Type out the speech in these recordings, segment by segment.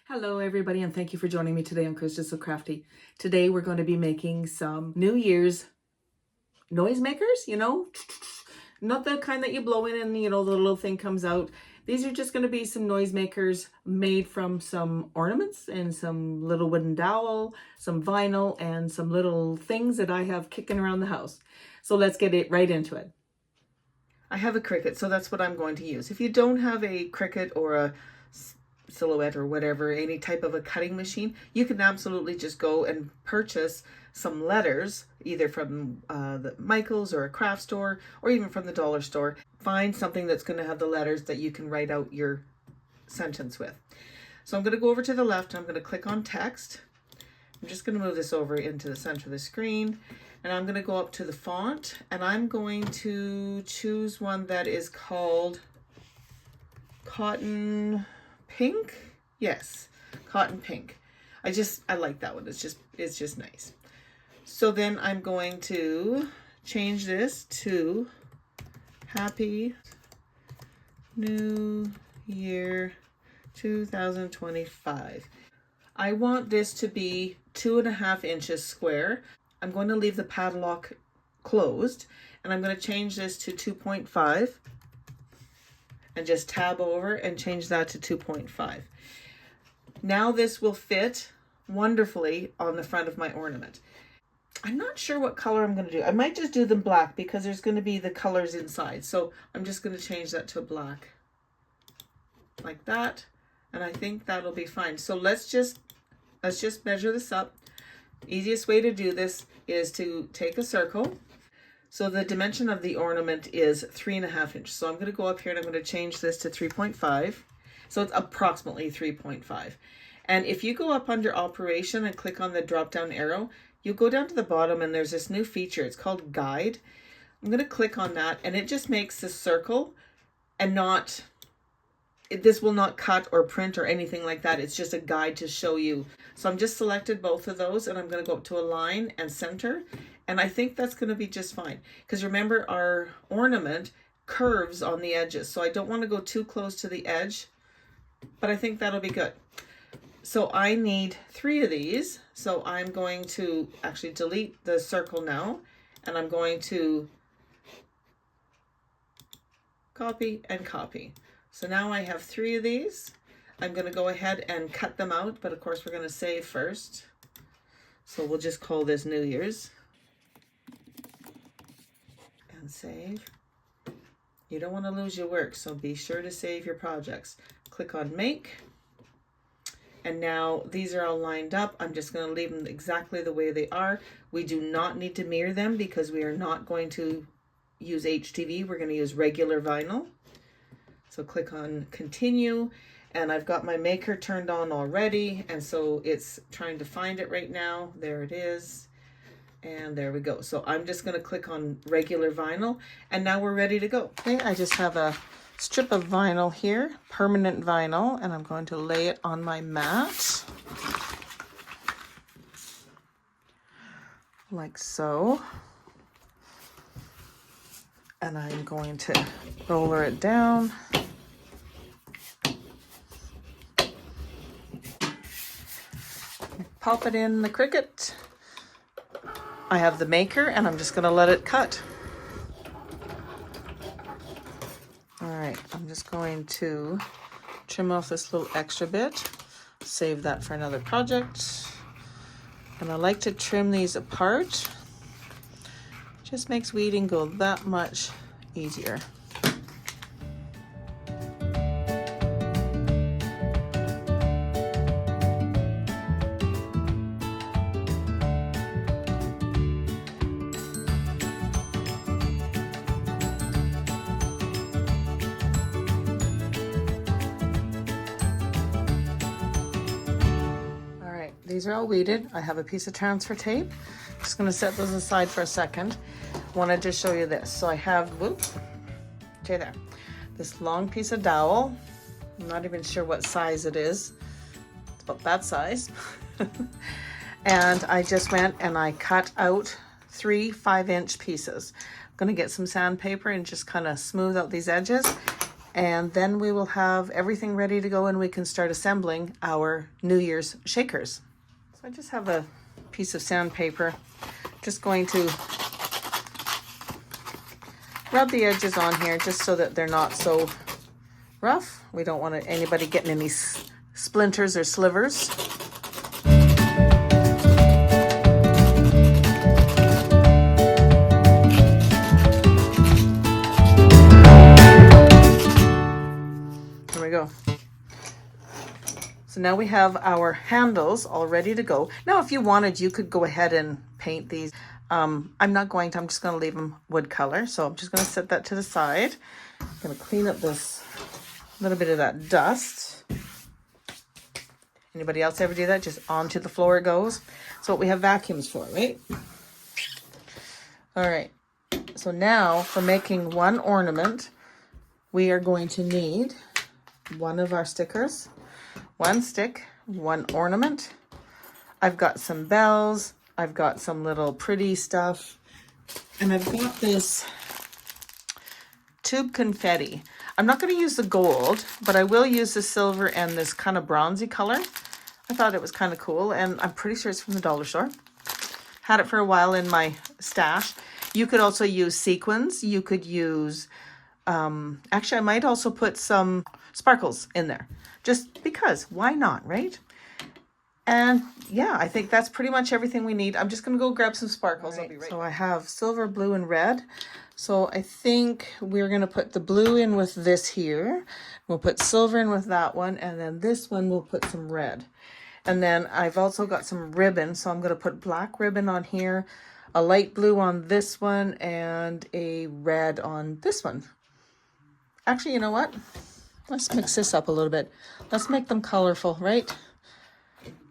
Hello everybody, and thank you for joining me today on Christian So Crafty. Today we're going to be making some New Year's noisemakers, not the kind that you blow in and the little thing comes out. These are just going to be some noisemakers made from some ornaments and some little wooden dowel, some vinyl, and some little things that I have kicking around the house. So let's get it right into it. I have a Cricut, so that's what I'm going to use. If you don't have a Cricut or a Silhouette or whatever, any type of a cutting machine, you can absolutely just go and purchase some letters, either from the Michael's or a craft store, or even from the dollar store. Find something that's going to have the letters that you can write out your sentence with. So I'm going to go over to the left. I'm going to click on text. I'm just going to move this over into the center of the screen, and I'm going to go up to the font, and I'm going to choose one that is called Cotton Pink. Yes, Cotton Pink. I like that one. It's just nice. So then I'm going to change this to Happy New Year 2025. I want this to be 2.5 inches square. I'm going to leave the padlock closed, and I'm going to change this to 2.5. and just tab over and change that to 2.5. Now this will fit wonderfully on the front of my ornament. I'm not sure what color I'm going to do. I might just do them black because there's going to be the colors inside. So I'm just going to change that to black like that. And I think that'll be fine. So let's just measure this up. Easiest way to do this is to take a circle. So the dimension of the ornament is 3.5 inches. So I'm going to go up here and I'm going to change this to 3.5. So it's approximately 3.5. And if you go up under operation and click on the drop down arrow, you go down to the bottom and there's this new feature. It's called guide. I'm going to click on that and it just makes this circle and this will not cut or print or anything like that. It's just a guide to show you. So I'm just selected both of those and I'm going to go up to align and center. And I think that's going to be just fine. Because remember, our ornament curves on the edges. So I don't want to go too close to the edge, but I think that'll be good. So I need 3 of these. So I'm going to actually delete the circle now. And I'm going to copy and copy. So now I have 3 of these. I'm going to go ahead and cut them out. But of course, we're going to save first. So we'll just call this New Year's. Save. You don't want to lose your work, so be sure to save your projects. Click on make, and now these are all lined up. I'm just going to leave them exactly the way they are. We do not need to mirror them because we are not going to use HTV. We're going to use regular vinyl. So click on continue, and I've got my maker turned on already, and so it's trying to find it right now. There it is. And there we go. So I'm just going to click on regular vinyl, and now we're ready to go. Okay, I just have a strip of vinyl here, permanent vinyl, and I'm going to lay it on my mat. Like so. And I'm going to roller it down. Pop it in the Cricut. I have the maker and I'm just going to let it cut. All right, I'm just going to trim off this little extra bit, save that for another project. And I like to trim these apart. Just makes weeding go that much easier. These are all weeded. I have a piece of transfer tape. Just going to set those aside for a second. Wanted to show you this. So I have, okay there, this long piece of dowel. I'm not even sure what size it is. It's about that size. And I just went and I cut out 3 5-inch pieces. I'm going to get some sandpaper and just kind of smooth out these edges. And then we will have everything ready to go and we can start assembling our New Year's shakers. So I just have a piece of sandpaper. Just going to rub the edges on here just so that they're not so rough. We don't want anybody getting any splinters or slivers. There we go. So now we have our handles all ready to go. Now, if you wanted, you could go ahead and paint these. I'm not going to, I'm just going to leave them wood color. So I'm just going to set that to the side. I'm going to clean up this little bit of that dust. Anybody else ever do that? Just onto the floor it goes. So what we have vacuums for, right? All right. So now for making one ornament, we are going to need one of our stickers, one stick, one ornament. I've got some bells. I've got some little pretty stuff. And I've got this tube confetti. I'm not going to use the gold, but I will use the silver and this kind of bronzy color. I thought it was kind of cool, and I'm pretty sure it's from the dollar store. Had it for a while in my stash. You could also use sequins. You could use, actually I might also put some sparkles in there. Just because, why not, right? And yeah, I think that's pretty much everything we need. I'm just going to go grab some sparkles. I'll be right. So I have silver, blue, and red. So I think we're going to put the blue in with this here. We'll put silver in with that one. And then this one we'll put some red. And then I've also got some ribbon. So I'm going to put black ribbon on here, a light blue on this one, and a red on this one. Actually, you know what? Let's mix this up a little bit. Let's make them colorful, right?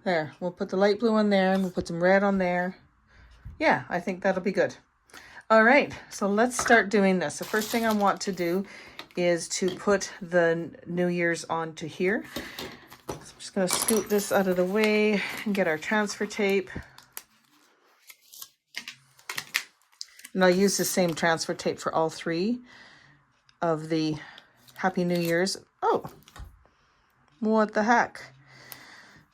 There, we'll put the light blue on there and we'll put some red on there. Yeah, I think that'll be good. All right, so let's start doing this. The first thing I want to do is to put the New Year's onto here. So I'm just gonna scoot this out of the way and get our transfer tape. And I'll use the same transfer tape for all three of the Happy New Year's. Oh, what the heck?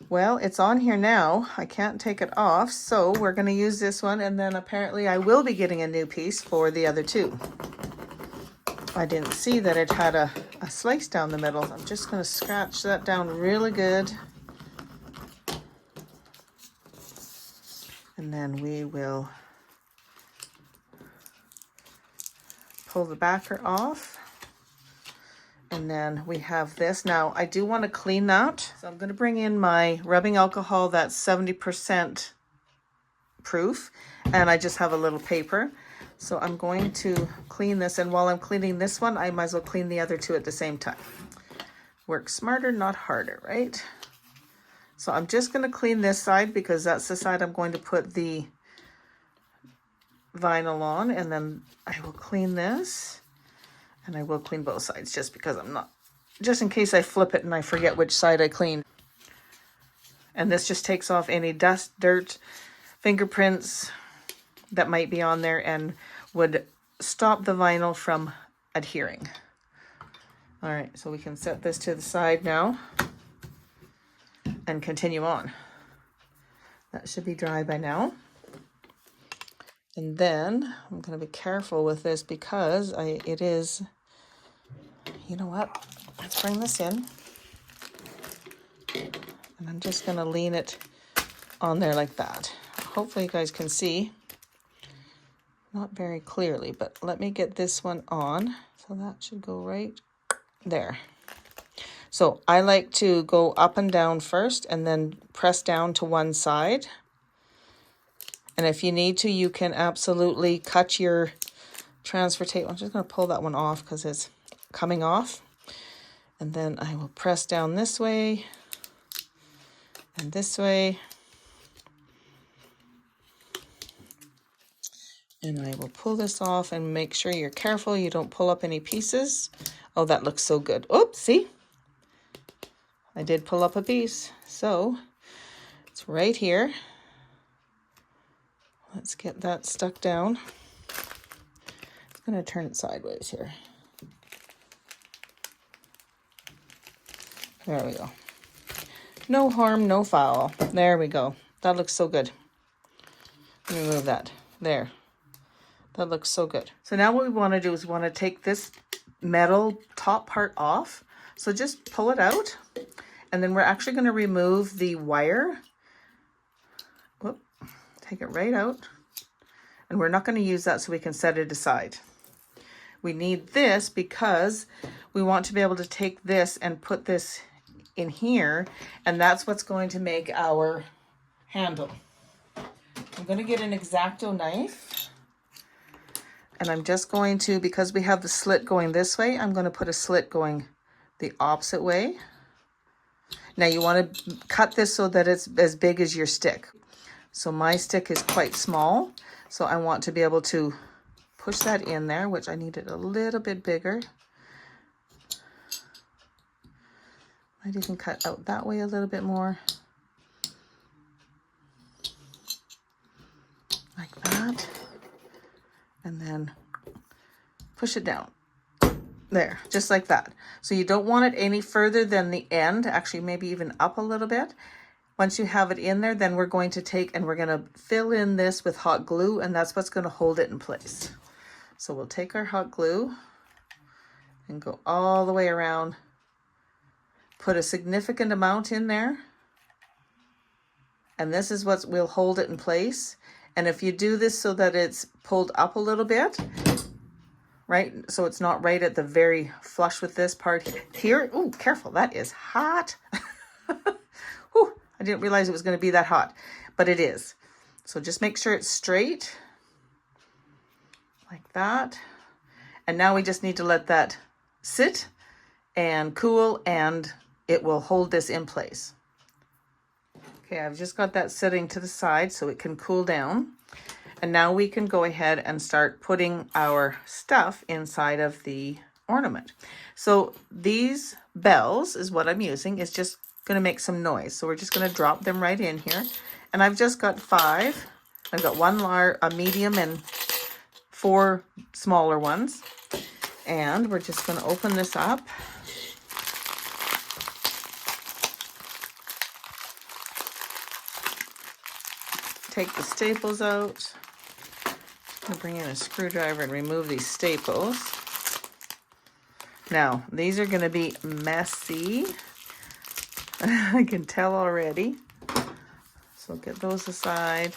Well, it's on here now. I can't take it off, so we're going to use this one, and then apparently I will be getting a new piece for the other two. I didn't see that it had a slice down the middle. I'm just going to scratch that down really good. And then we will pull the backer off. And then we have this. Now, I do want to clean that. So I'm going to bring in my rubbing alcohol that's 70% proof. And I just have a little paper. So I'm going to clean this. And while I'm cleaning this one, I might as well clean the other two at the same time. Work smarter, not harder, right? So I'm just going to clean this side because that's the side I'm going to put the vinyl on. And then I will clean this. And I will clean both sides just because I'm not, just in case I flip it and I forget which side I cleaned. And this just takes off any dust, dirt, fingerprints that might be on there and would stop the vinyl from adhering. All right, so we can set this to the side now and continue on. That should be dry by now. And then I'm going to be careful with this because it is, you know what? Let's bring this in. And I'm just going to lean it on there like that. Hopefully you guys can see. Not very clearly, but let me get this one on. So that should go right there. So I like to go up and down first and then press down to one side. And if you need to, you can absolutely cut your transfer tape. I'm just going to pull that one off because it's coming off. And then I will press down this way and this way. And I will pull this off and make sure you're careful you don't pull up any pieces. Oh, that looks so good. Oops, see? I did pull up a piece. So it's right here. Let's get that stuck down. I'm going to turn it sideways here. There we go. No harm, no foul. There we go. That looks so good. Let me move that. There. That looks so good. So now what we want to do is we want to take this metal top part off. So just pull it out. And then we're actually going to remove the wire. Whoop. Take it right out. And we're not going to use that so we can set it aside. We need this because we want to be able to take this and put this in here. And that's what's going to make our handle. I'm going to get an X-Acto knife. And I'm just going to, because we have the slit going this way, I'm going to put a slit going the opposite way. Now you want to cut this so that it's as big as your stick. So my stick is quite small. So I want to be able to push that in there, which I need it a little bit bigger. Might even cut out that way a little bit more. Like that. And then push it down. There, just like that. So you don't want it any further than the end, actually maybe even up a little bit. Once you have it in there, then we're going to take and we're going to fill in this with hot glue, and that's what's going to hold it in place. So we'll take our hot glue and go all the way around. Put a significant amount in there. And this is what will hold it in place. And if you do this so that it's pulled up a little bit, right? So it's not right at the very flush with this part here. Oh, careful, that is hot. Whew, I didn't realize it was going to be that hot, but it is. So just make sure it's straight, like that. And now we just need to let that sit and cool, and it will hold this in place. Okay, I've just got that sitting to the side so it can cool down. And now we can go ahead and start putting our stuff inside of the ornament. So these bells is what I'm using. It's just going to make some noise. So we're just going to drop them right in here. And I've just got 5. I've got 1 large, a medium, and 4 smaller ones. And we're just going to open this up. Take the staples out. I'm gonna bring in a screwdriver and remove these staples. Now, these are gonna be messy. I can tell already. So get those aside.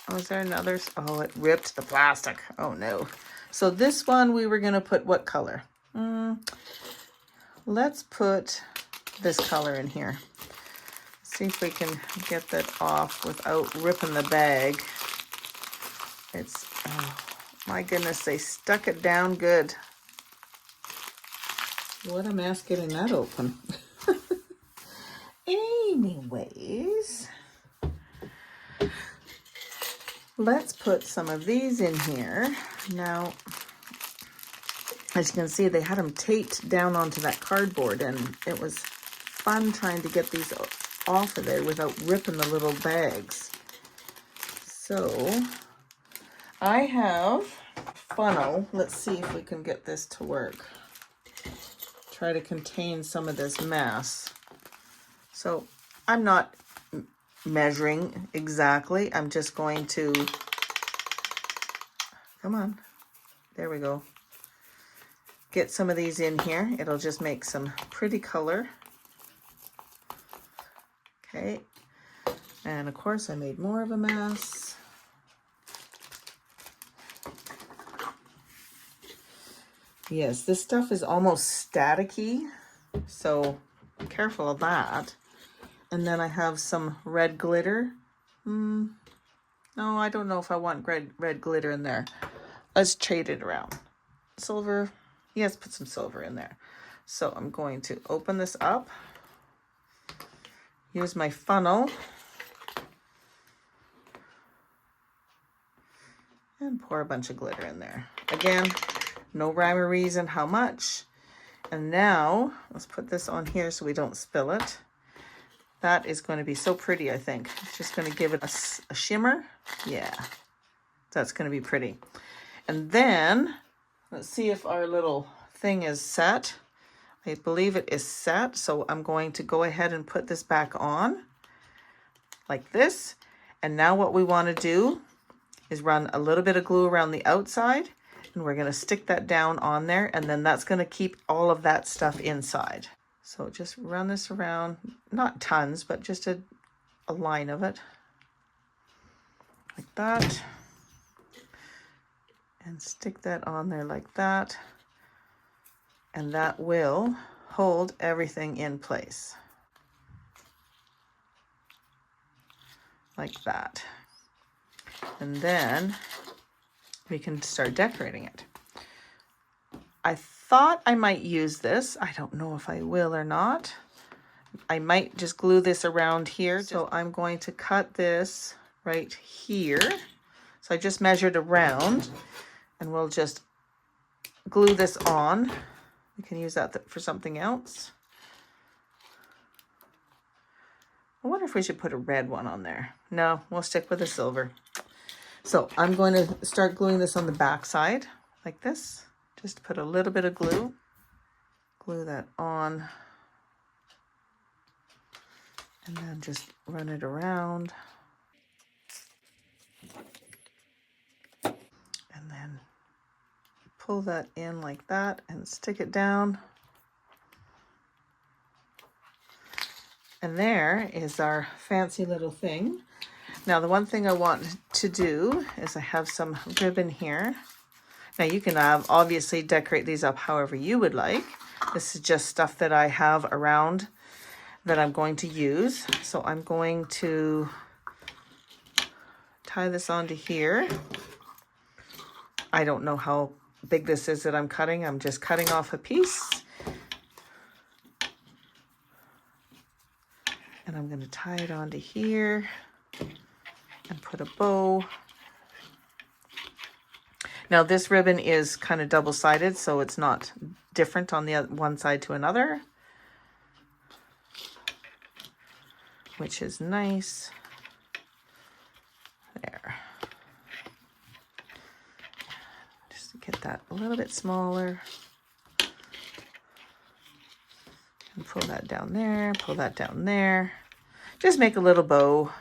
Oh, is there another? Oh, it ripped the plastic. Oh no. So this one we were gonna put what color? Let's put this color in here. See if we can get that off without ripping the bag. It's, oh my goodness, they stuck it down good. What a mess getting that open. Anyways, let's put some of these in here. Now, as you can see, they had them taped down onto that cardboard, and it was fun trying to get these off of there without ripping the little bags. So I have a funnel. Let's see if we can get this to work. Try to contain some of this mess. So I'm not measuring exactly. I'm just going to, come on, there we go. Get some of these in here. It'll just make some pretty color. Okay, and of course I made more of a mess. Yes, this stuff is almost staticky, so careful of that. And then I have some red glitter. No, I don't know if I want red glitter in there. Let's trade it around. Silver, yes, put some silver in there. So I'm going to open this up. Use my funnel and pour a bunch of glitter in there. Again, no rhyme or reason how much. And now let's put this on here so we don't spill it. That is going to be so pretty, I think. It's just going to give it a shimmer. Yeah, that's going to be pretty. And then let's see if our little thing is set. I believe it is set, so I'm going to go ahead and put this back on like this. And now what we want to do is run a little bit of glue around the outside, and we're going to stick that down on there, and then that's going to keep all of that stuff inside. So just run this around, not tons, but just a line of it like that, and stick that on there like that, and that will hold everything in place like that. And then we can start decorating it. I thought I might use this. I don't know if I will or not. I might just glue this around here. So I'm going to cut this right here. So I just measured around, and we'll just glue this on. We can use that for something else. I wonder if we should put a red one on there. No, we'll stick with the silver. So I'm going to start gluing this on the back side like this. Just put a little bit of glue. Glue that on. And then just run it around. And then pull that in like that and stick it down. And there is our fancy little thing. Now the one thing I want to do is I have some ribbon here. Now you can obviously decorate these up however you would like. This is just stuff that I have around that I'm going to use. So I'm going to tie this onto here. I don't know how big this is that I'm cutting. I'm just cutting off a piece. And I'm going to tie it onto here and put a bow. Now this ribbon is kind of double-sided, so it's not different on the one side to another, which is nice. There. Just to get that a little bit smaller. And pull that down there, pull that down there. Just make a little bow.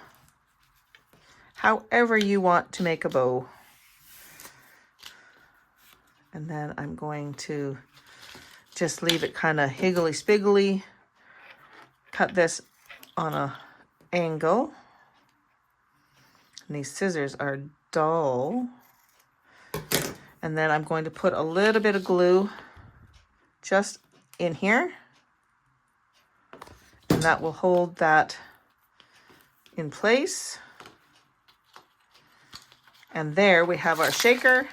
However you want to make a bow. And then I'm going to just leave it kind of higgly-spiggly. Cut this on an angle. And these scissors are dull. And then I'm going to put a little bit of glue just in here. And that will hold that in place. And there we have our shaker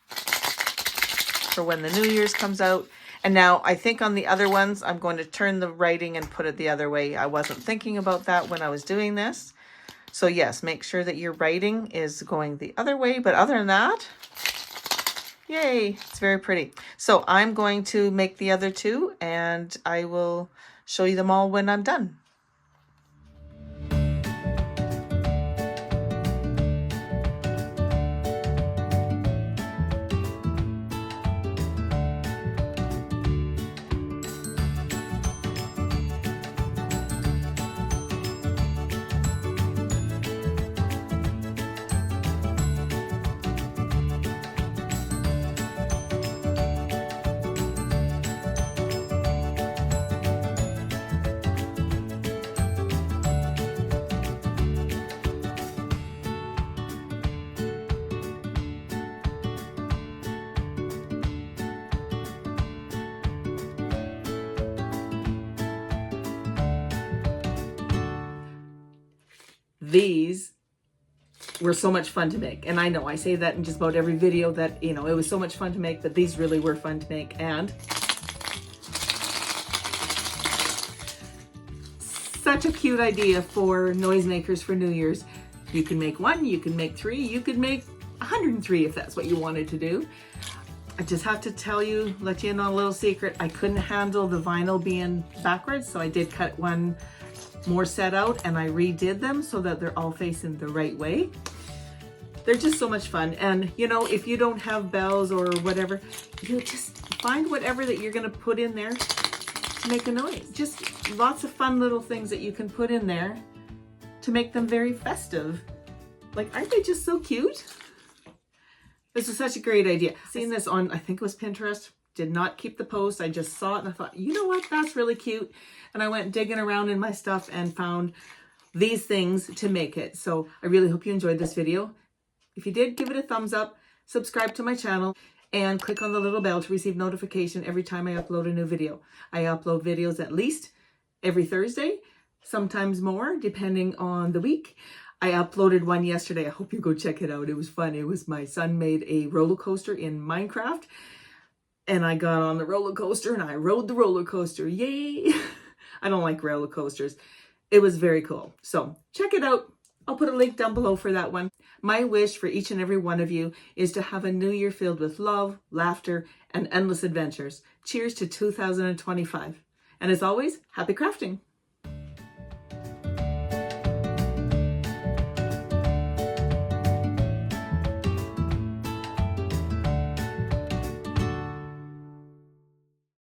for when the New Year's comes out. And now I think on the other ones, I'm going to turn the writing and put it the other way. I wasn't thinking about that when I was doing this. So yes, make sure that your writing is going the other way. But other than that, yay, it's very pretty. So I'm going to make the other two, and I will show you them all when I'm done. These were so much fun to make. And I know I say that in just about every video that, you know, it was so much fun to make, but these really were fun to make. And such a cute idea for noisemakers for New Year's. You can make one, you can make three, you could make 103 if that's what you wanted to do. I just have to tell you, let you in on a little secret. I couldn't handle the vinyl being backwards, so I did cut one more set out and I redid them so that they're all facing the right way. They're just so much fun. And you know, if you don't have bells or whatever, you just find whatever that you're gonna put in there to make a noise. Just lots of fun little things that you can put in there to make them very festive. Like, aren't they just so cute? This is such a great idea. Seen this on, I think it was Pinterest. Did not keep the post. I just saw it and I thought, you know what? That's really cute. And I went digging around in my stuff and found these things to make it. So I really hope you enjoyed this video. If you did, give it a thumbs up, subscribe to my channel, and click on the little bell to receive notification every time I upload a new video. I upload videos at least every Thursday, sometimes more, depending on the week. I uploaded one yesterday. I hope you go check it out. It was fun. It was my son made a roller coaster in Minecraft, and I got on the roller coaster and I rode the roller coaster. Yay! I don't like roller coasters. It was very cool. So check it out. I'll put a link down below for that one. My wish for each and every one of you is to have a new year filled with love, laughter, and endless adventures. Cheers to 2025. And as always, happy crafting.